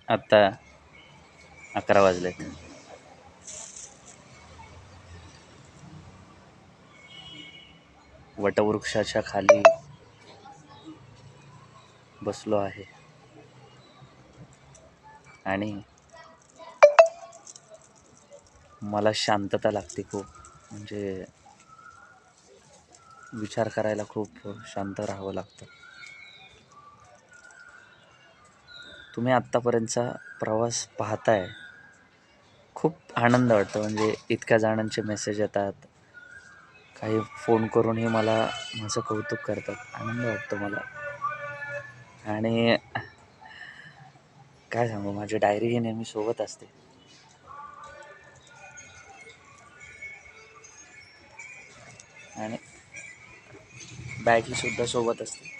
आत्ता 11 वाजलेत. वटवृक्षाच्या खाली बसलो आहे आणि मला शांतता लागते खूप. म्हणजे विचार करायला खूप शांत राहावं लागतं. तुम्ही आत्तापर्यंतचा प्रवास पाहताय, खूप आनंद वाटतो. म्हणजे इतक्या जणांचे मेसेज येतात, काही फोन करूनही मला माझं कौतुक करतात. आनंद वाटतो मला. आणि काय सांगू, माझी डायरी ही नेहमी सोबत असते. आणि बॅग ही सुद्धा सोबत असते.